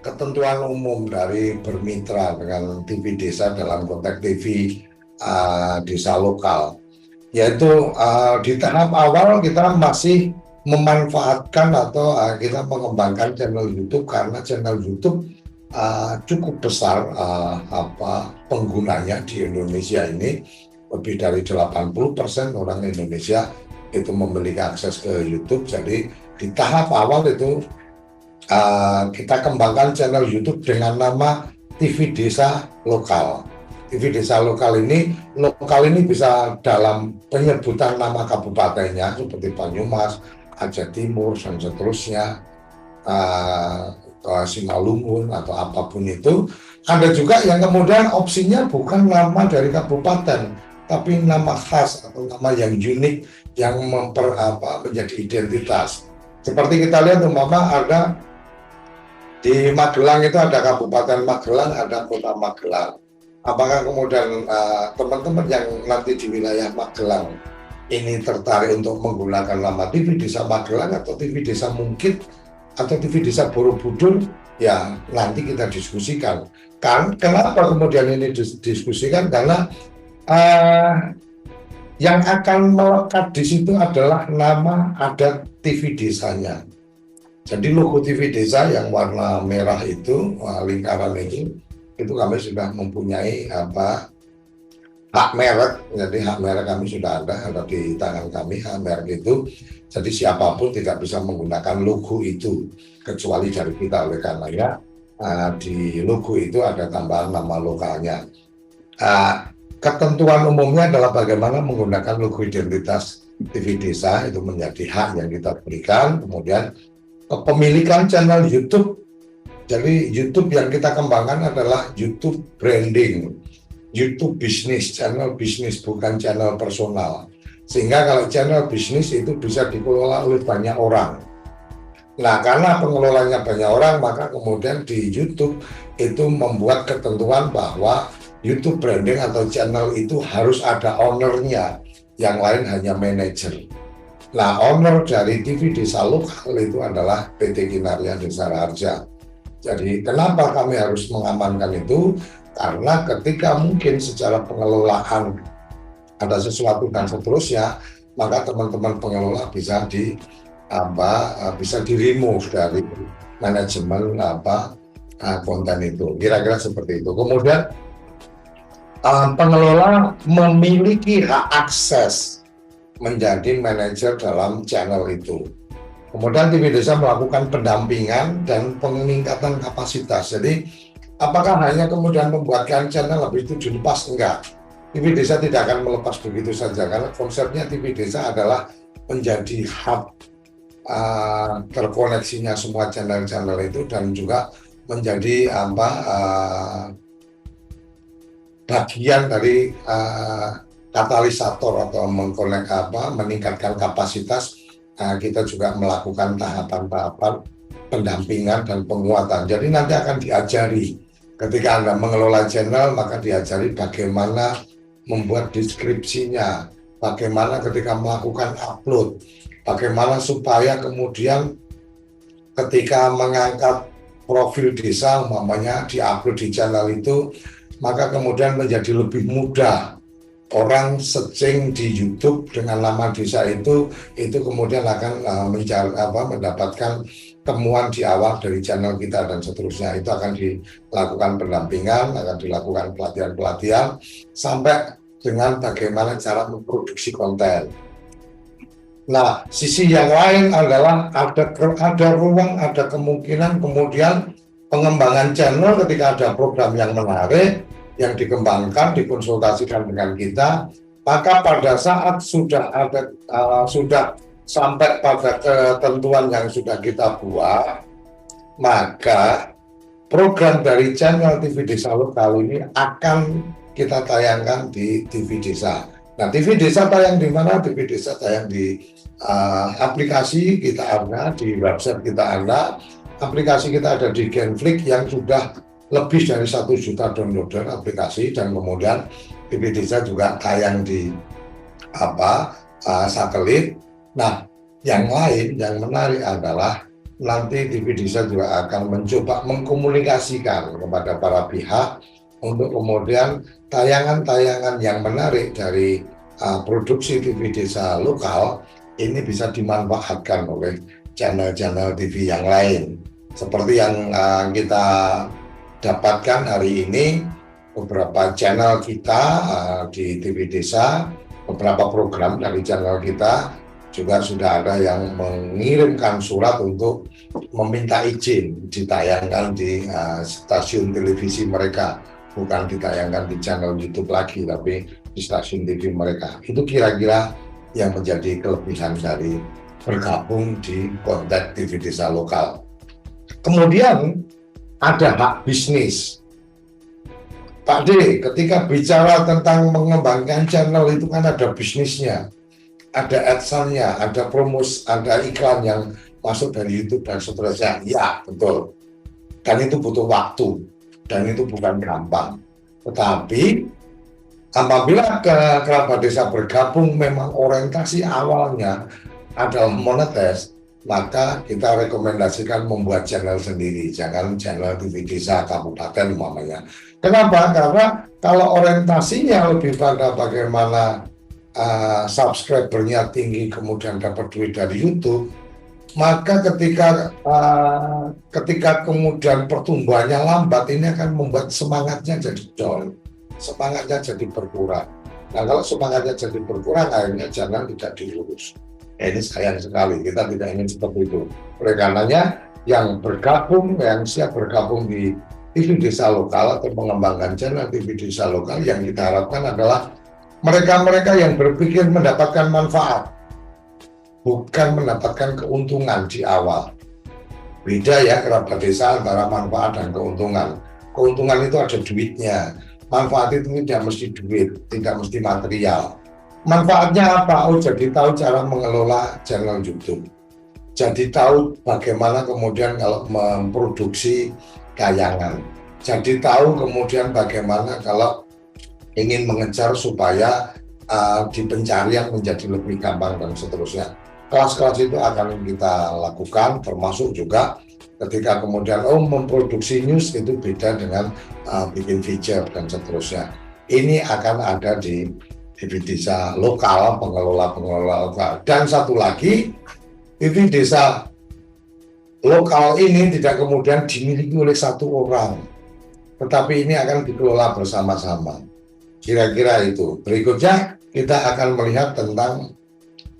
ketentuan umum dari bermitra dengan TV desa dalam konteks TV desa lokal, yaitu di tahap awal kita masih memanfaatkan atau kita mengembangkan channel YouTube karena channel YouTube cukup besar penggunanya di Indonesia ini. Lebih dari 80% orang Indonesia itu memiliki akses ke YouTube. Jadi di tahap awal itu kita kembangkan channel YouTube dengan nama TV Desa Lokal. TV Desa Lokal ini bisa dalam penyebutan nama kabupatennya seperti Banyumas, Aceh Timur, dan seterusnya, Simalungun atau apapun itu. Ada juga yang kemudian opsinya bukan nama dari kabupaten, tapi nama khas atau nama yang unik yang menjadi identitas. Seperti kita lihat umpama ada di Magelang itu ada Kabupaten Magelang, ada Kota Magelang. Apakah kemudian teman-teman yang nanti di wilayah Magelang ini tertarik untuk menggunakan nama TV Desa Magelang atau TV Desa Mungkit atau TV Desa Borobudur? Ya nanti kita diskusikan. Kenapa kemudian ini didiskusikan? Karena yang akan melekat di situ adalah nama adat TV desanya. Jadi logo TV desa yang warna merah itu, lingkaran itu kami sudah mempunyai hak merek. Jadi hak merek kami sudah ada di tangan kami hak merek itu. Jadi siapapun tidak bisa menggunakan logo itu kecuali dari kita. Oleh karenanya di logo itu ada tambahan nama lokalnya. Ketentuan umumnya adalah bagaimana menggunakan logo identitas TV desa itu menjadi hak yang kita berikan. Kemudian kepemilikan channel YouTube. Jadi YouTube yang kita kembangkan adalah YouTube branding, YouTube bisnis, channel bisnis, bukan channel personal. Sehingga kalau channel bisnis itu bisa dikelola oleh banyak orang. Nah, karena pengelolanya banyak orang, maka kemudian di YouTube itu membuat ketentuan bahwa YouTube branding atau channel itu harus ada ownernya, yang lain hanya manajer. Nah, owner dari TV Desa Lokal itu adalah PT Kinarya Desa Raharja. Jadi, kenapa kami harus mengamankan itu? Karena ketika mungkin secara pengelolaan ada sesuatu dan seterusnya, maka teman-teman pengelola bisa di-remove dari manajemen konten itu. Kira-kira seperti itu. Kemudian pengelola memiliki hak akses menjadi manajer dalam channel itu. Kemudian TV Desa melakukan pendampingan dan peningkatan kapasitas. Jadi, apakah hanya kemudian membuatkan channel habis itu dilepas? Enggak. TV Desa tidak akan melepas begitu saja, karena konsepnya TV Desa adalah menjadi hub terkoneksinya semua channel-channel itu dan juga menjadi bagian dari katalisator atau meningkatkan kapasitas. Kita juga melakukan tahapan-tahapan pendampingan dan penguatan. Jadi nanti akan diajari ketika Anda mengelola channel, maka diajari bagaimana membuat deskripsinya, bagaimana ketika melakukan upload, bagaimana supaya kemudian ketika mengangkat profil desa, umpamanya diupload di channel itu, maka kemudian menjadi lebih mudah. Orang searching di YouTube dengan nama desa itu kemudian akan mendapatkan temuan di awal dari channel kita dan seterusnya. Itu akan dilakukan pendampingan, akan dilakukan pelatihan-pelatihan sampai dengan bagaimana cara memproduksi konten. Nah, sisi yang lain adalah ada ruang, ada kemungkinan kemudian pengembangan channel ketika ada program yang menarik, yang dikembangkan, dikonsultasikan dengan kita, maka pada saat sudah sampai pada ketentuan yang sudah kita buat, maka program dari channel TV Desa Lokal ini akan kita tayangkan di TV Desa. Nah, TV Desa tayang di mana? TV Desa tayang di aplikasi kita ada, di website kita ada, aplikasi kita ada di Genflix yang sudah lebih dari 1 juta downloader aplikasi, dan kemudian TV Desa juga tayang di satelit. Nah, yang lain yang menarik adalah nanti TV Desa juga akan mencoba mengkomunikasikan kepada para pihak untuk kemudian tayangan-tayangan yang menarik dari produksi TV Desa lokal ini bisa dimanfaatkan oleh channel-channel TV yang lain. Seperti yang kita dapatkan hari ini, beberapa channel kita di TV Desa, beberapa program dari channel kita juga sudah ada yang mengirimkan surat untuk meminta izin ditayangkan di stasiun televisi mereka, bukan ditayangkan di channel YouTube lagi, tapi di stasiun TV mereka. Itu kira-kira yang menjadi kelebihan dari bergabung di konten TV Desa lokal. Kemudian ada hak bisnis. Pak D, ketika bicara tentang mengembangkan channel itu kan ada bisnisnya, ada adsense-nya, ada promos, ada iklan yang masuk dari YouTube dan seterusnya. Ya, betul. Dan itu butuh waktu, dan itu bukan gampang. Tetapi apabila kerabat desa bergabung memang orientasi awalnya adalah monetis, maka kita rekomendasikan membuat channel sendiri, jangan channel TV Desa Kabupaten umpamanya. Kenapa? Karena kalau orientasinya lebih pada bagaimana subscribernya tinggi kemudian dapat duit dari YouTube, maka ketika kemudian pertumbuhannya lambat, ini akan membuat semangatnya jadi down, semangatnya jadi berkurang. Nah, kalau semangatnya jadi berkurang, akhirnya channel tidak dilurus. Ini sayang sekali, kita tidak ingin seperti itu. Oleh karenanya, yang bergabung, yang siap bergabung di TV Desa lokal atau mengembangkan channel TV Desa lokal, yang kita harapkan adalah mereka-mereka yang berpikir mendapatkan manfaat, bukan mendapatkan keuntungan di awal. Beda ya kerabat desa antara manfaat dan keuntungan. Keuntungan itu ada duitnya, manfaat itu tidak mesti duit, tidak mesti material. Manfaatnya apa? Oh, jadi tahu cara mengelola channel YouTube. Jadi tahu bagaimana kemudian kalau memproduksi tayangan. Jadi tahu kemudian bagaimana kalau ingin mengejar supaya di pencarian menjadi lebih gampang dan seterusnya. Kelas-kelas itu akan kita lakukan, termasuk juga ketika kemudian memproduksi news itu beda dengan bikin feature dan seterusnya. Ini akan ada di TV Desa lokal, pengelola lokal. Dan satu lagi, TV Desa lokal ini tidak kemudian dimiliki oleh satu orang, tetapi ini akan dikelola bersama-sama. Kira-kira itu. Berikutnya kita akan melihat tentang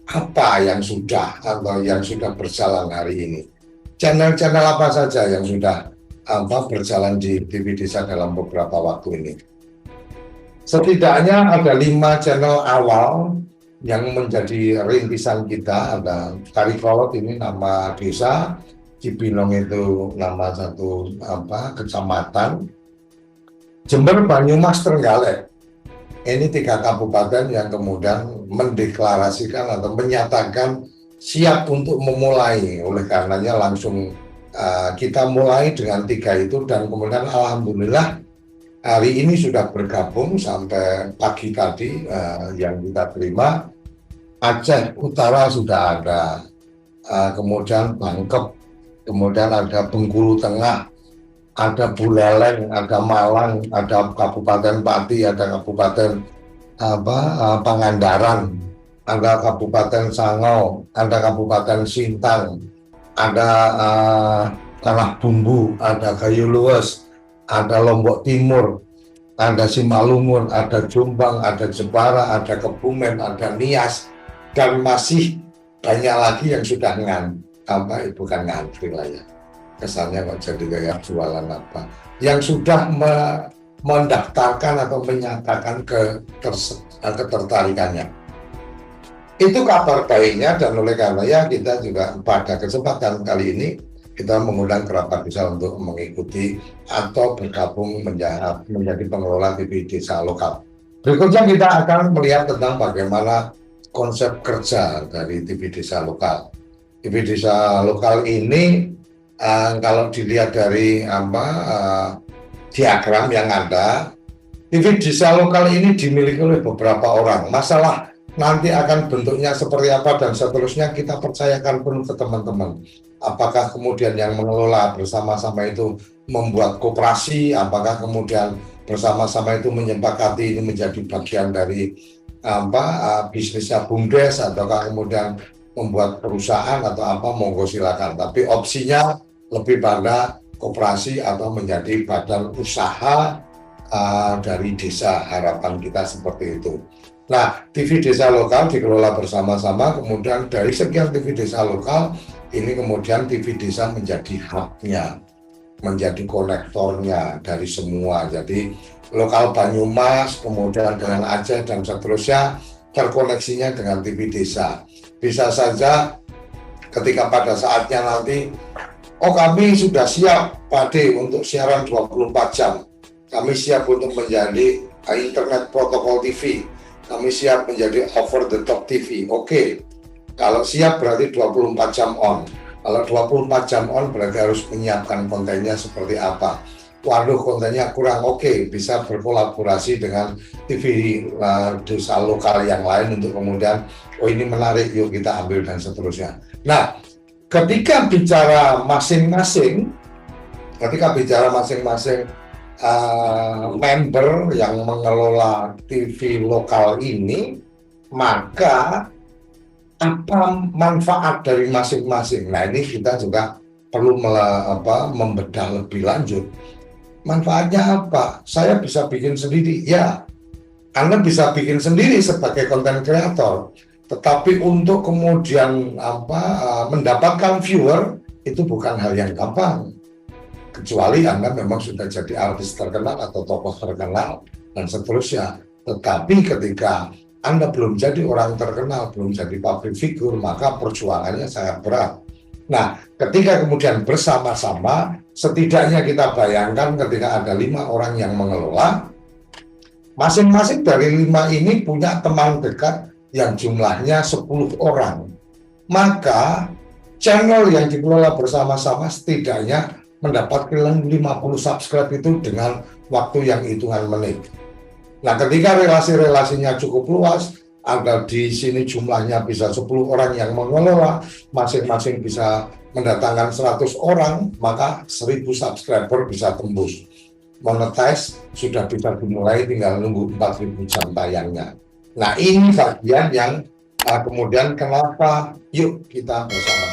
apa yang sudah atau yang sudah berjalan hari ini. Channel-channel apa saja yang sudah berjalan di TV Desa dalam beberapa waktu ini. Setidaknya ada 5 channel awal yang menjadi rintisan kita. Ada Karikolot, ini nama desa, Cibinong itu nama satu kecamatan, Jember, Banyumas, Trenggalek. Ini 3 kabupaten yang kemudian mendeklarasikan atau menyatakan siap untuk memulai. Oleh karenanya langsung kita mulai dengan 3 itu, dan kemudian alhamdulillah hari ini sudah bergabung sampai pagi tadi yang kita terima. Aceh Utara sudah ada, kemudian Bangkep, kemudian ada Bengkulu Tengah, ada Buleleng, ada Malang, ada Kabupaten Pati, ada Kabupaten Pangandaran, ada Kabupaten Sangau, ada Kabupaten Sintang, ada Tanah Bumbu, ada Gayo Luwes, ada Lombok Timur, ada Simalungun, ada Jombang, ada Jepara, ada Kebumen, ada Nias, dan masih banyak lagi yang sudah bukan ngantri lah ya. Kesannya kok jadi kayak jualan apa, yang sudah mendaftarkan atau menyatakan ketertarikannya. Itu kabar baiknya, dan oleh karenanya kita juga pada kesempatan kali ini kita mengundang kerabat desa untuk mengikuti atau bergabung menjadi pengelola TV Desa lokal. Berikutnya kita akan melihat tentang bagaimana konsep kerja dari TV Desa lokal. TV Desa lokal ini kalau dilihat dari diagram yang ada, TV Desa lokal ini dimiliki oleh beberapa orang. Masalah nanti akan bentuknya seperti apa dan seterusnya kita percayakan penuh ke teman-teman. apakah kemudian yang mengelola bersama-sama itu membuat koperasi, apakah kemudian bersama-sama itu menyepakati ini menjadi bagian dari bisnisnya BUMDes, ataukah kemudian membuat perusahaan atau apa, monggo silakan. Tapi opsinya lebih pada koperasi atau menjadi badan usaha dari desa, harapan kita seperti itu. Nah, TV desa lokal dikelola bersama-sama, kemudian dari sekian TV desa lokal, ini kemudian TV desa menjadi hub-nya, menjadi konektornya dari semua. Jadi lokal Banyumas, kemudian dengan Aceh dan seterusnya, terkoneksinya dengan TV desa. Bisa saja ketika pada saatnya nanti, oh kami sudah siap Pak D untuk siaran 24 jam, kami siap untuk menjadi internet protokol TV, kami siap menjadi over the top TV. Oke, kalau siap berarti 24 jam on. Kalau 24 jam on berarti harus menyiapkan kontennya seperti apa. Waduh, kontennya kurang, oke, bisa berkolaborasi dengan TV desa lokal yang lain untuk kemudian, oh ini menarik, yuk kita ambil dan seterusnya. Nah, ketika bicara masing-masing member yang mengelola TV lokal ini, maka apa manfaat dari masing-masing? Nah, ini kita juga perlu membedah lebih lanjut. Manfaatnya apa? Saya bisa bikin sendiri, ya. Anda bisa bikin sendiri sebagai konten kreator, tetapi untuk kemudian mendapatkan viewer itu bukan hal yang gampang. Kecuali Anda memang sudah jadi artis terkenal atau tokoh terkenal dan seterusnya. Tetapi ketika Anda belum jadi orang terkenal, belum jadi public figure, maka perjuangannya sangat berat. Nah, ketika kemudian bersama-sama, setidaknya kita bayangkan ketika ada 5 orang yang mengelola, masing-masing dari 5 ini punya teman dekat yang jumlahnya 10 orang. Maka channel yang dikelola bersama-sama setidaknya mendapatkan 50 subscribe itu dengan waktu yang hitungan menit. Nah, ketika relasi-relasinya cukup luas, ada di sini jumlahnya bisa 10 orang yang mengelola, masing-masing bisa mendatangkan 100 orang, maka 1000 subscriber bisa tembus. Monetize sudah bisa dimulai, tinggal nunggu 4000 jam tayangnya. Nah, ini bagian yang kemudian kenapa yuk kita bersama